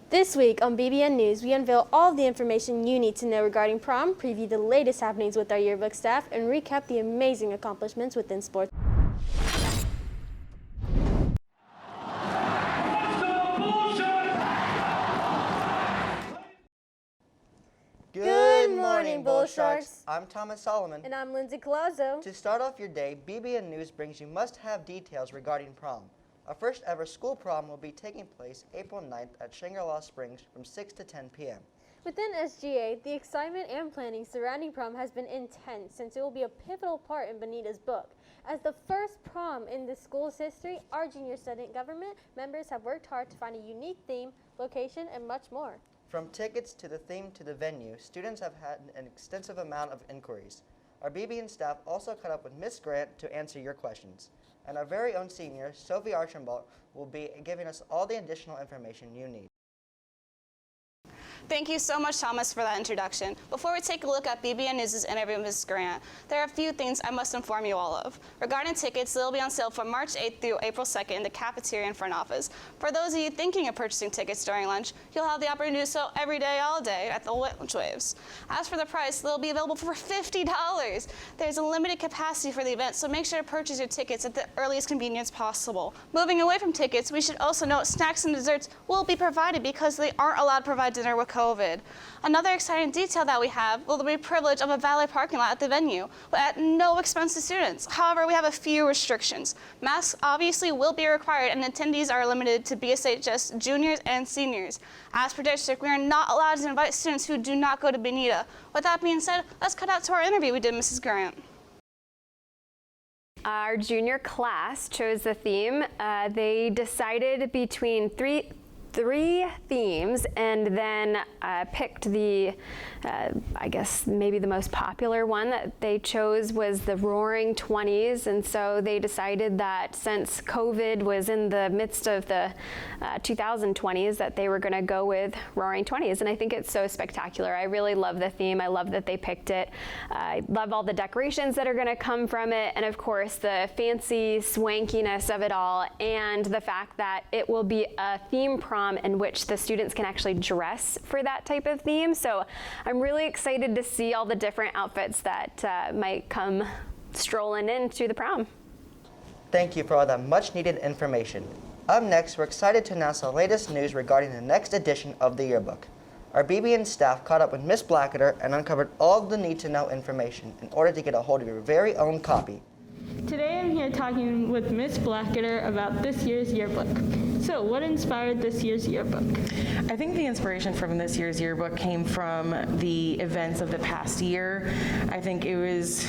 This week on BBN News, we unveil all the information you need to know regarding prom, preview the latest happenings with our yearbook staff, and recap the amazing accomplishments within sports. Good morning, Bull Sharks. I'm Thomas Solomon. And I'm Lindsay Colazzo. To start off your day, BBN News brings you must-have details regarding prom. Our first ever school prom will be taking place April 9th at Shangri-La Springs from 6 to 10 p.m. Within SGA, the excitement and planning surrounding prom has been intense since it will be a pivotal part in Bonita's book. As the first prom in the school's history, our junior student government members have worked hard to find a unique theme, location, and much more. From tickets to the theme to the venue, students have had an extensive amount of inquiries. Our BBN staff also caught up with Miss Grant to answer your questions. And our very own senior, Sophie Archambault, will be giving us all the additional information you need. Thank you so much, Thomas, for that introduction. Before we take a look at BBN News' interview with Ms. Grant, there are a few things I must inform you all of. Regarding tickets, they'll be on sale from March 8th through April 2nd in the cafeteria and front office. For those of you thinking of purchasing tickets during lunch, you'll have the opportunity to do so every day, all day at the lunch waves. As for the price, they'll be available for $50. There's a limited capacity for the event, so make sure to purchase your tickets at the earliest convenience possible. Moving away from tickets, we should also note snacks and desserts will be provided because they aren't allowed to provide dinner with COVID. Another exciting detail that we have will be the privilege of a valet parking lot at the venue at no expense to students. However, we have a few restrictions. Masks obviously will be required and attendees are limited to BSHS juniors and seniors. As per district, we are not allowed to invite students who do not go to Bonita. With that being said, let's cut out to our interview we did with Mrs. Grant. Our junior class chose the theme. They decided between three themes and then picked the, I guess maybe the most popular one that they chose was the Roaring 20s. And so they decided that since COVID was in the midst of the 2020s that they were going to go with Roaring 20s. And I think it's so spectacular. I really love the theme. I love that they picked it. I love all the decorations that are going to come from it. And of course the fancy swankiness of it all and the fact that it will be a theme prom in which the students can actually dress for that type of theme. So I'm really excited to see all the different outfits that might come strolling into the prom. Thank you for all that much needed information. Up next, we're excited to announce the latest news regarding the next edition of the yearbook. Our BBN staff caught up with Miss Blackader and uncovered all the need-to-know information in order to get a hold of your very own copy. Today I'm here talking with Miss Blackader about this year's yearbook. So what inspired this year's yearbook? I think the inspiration from this year's yearbook came from the events of the past year. I think it was,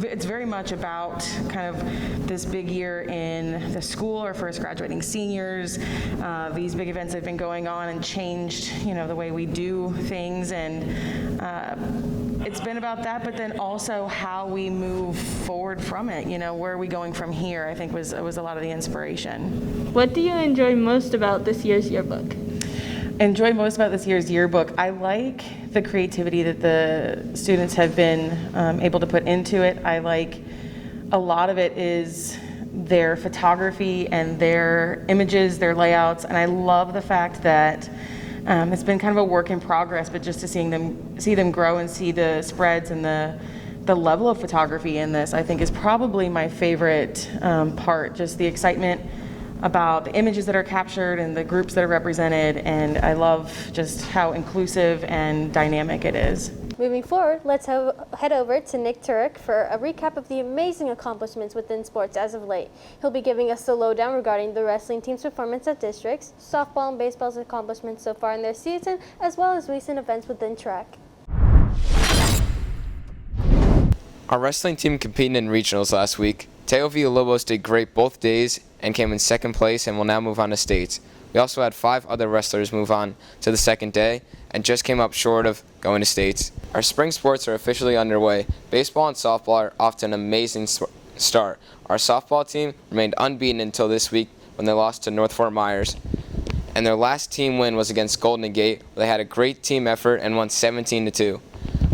it's very much about kind of this big year in the school, our first graduating seniors. These big events have been going on and changed, the way we do things, and it's been about that, but then also how we move forward from it. Where are we going from here? I think was a lot of the inspiration. What do you enjoy most about this year's yearbook? Enjoy most about this year's yearbook. I like the creativity that the students have been able to put into it. I like a lot of it is their photography and their images, their layouts, and I love the fact that it's been kind of a work in progress, but just to see them grow and see the spreads and the level of photography in this, I think is probably my favorite part, just the excitement about the images that are captured and the groups that are represented, and I love just how inclusive and dynamic it is. Moving forward, let's head over to Nick Turek for a recap of the amazing accomplishments within sports as of late. He'll be giving us the lowdown regarding the wrestling team's performance at districts, softball and baseball's accomplishments so far in their season, as well as recent events within track. Our wrestling team competed in regionals last week. Teo Villalobos did great both days and came in second place and will now move on to states. We also had 5 other wrestlers move on to the second day and just came up short of going to states. Our spring sports are officially underway. Baseball and softball are off to an amazing start. Our softball team remained unbeaten until this week when they lost to North Fort Myers. And their last team win was against Golden Gate, where they had a great team effort and won 17-2.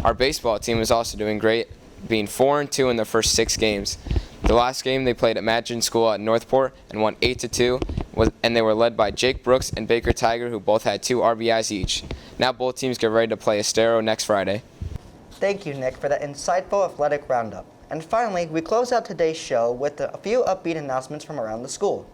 Our baseball team is also doing great, being 4-2 in their first 6 games. The last game they played at Madgen School at Northport and won 8-2, and they were led by Jake Brooks and Baker Tiger, who both had 2 RBIs each. Now both teams get ready to play Estero next Friday. Thank you, Nick, for that insightful athletic roundup. And finally, we close out today's show with a few upbeat announcements from around the school.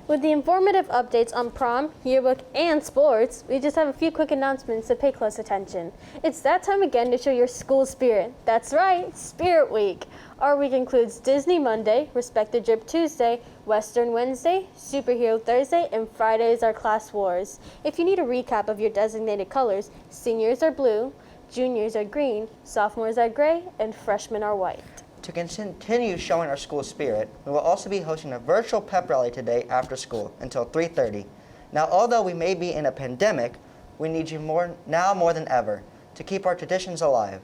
With the informative updates on prom, yearbook, and sports, we just have a few quick announcements to pay close attention. It's that time again to show your school spirit. That's right, Spirit Week. Our week includes Disney Monday, Respect the Drip Tuesday, Western Wednesday, Superhero Thursday, and Friday is our class wars. If you need a recap of your designated colors, seniors are blue, juniors are green, sophomores are gray, and freshmen are white. To continue showing our school spirit, we will also be hosting a virtual pep rally today after school until 3:30. Now, although we may be in a pandemic, we need you more than ever to keep our traditions alive.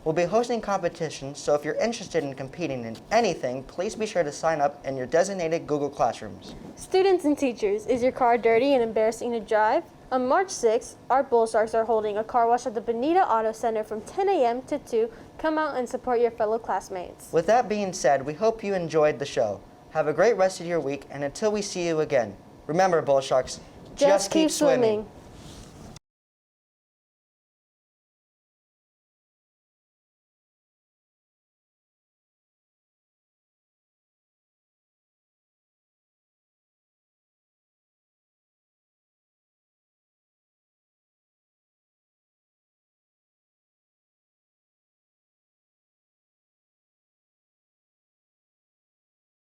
We'll be hosting competitions, so if you're interested in competing in anything, please be sure to sign up in your designated Google Classrooms. Students and teachers, is your car dirty and embarrassing to drive? On March 6th, our Bull Sharks are holding a car wash at the Bonita Auto Center from 10 a.m. to 2. Come out and support your fellow classmates. With that being said, we hope you enjoyed the show. Have a great rest of your week, and until we see you again, remember, Bull Sharks, Just keep swimming.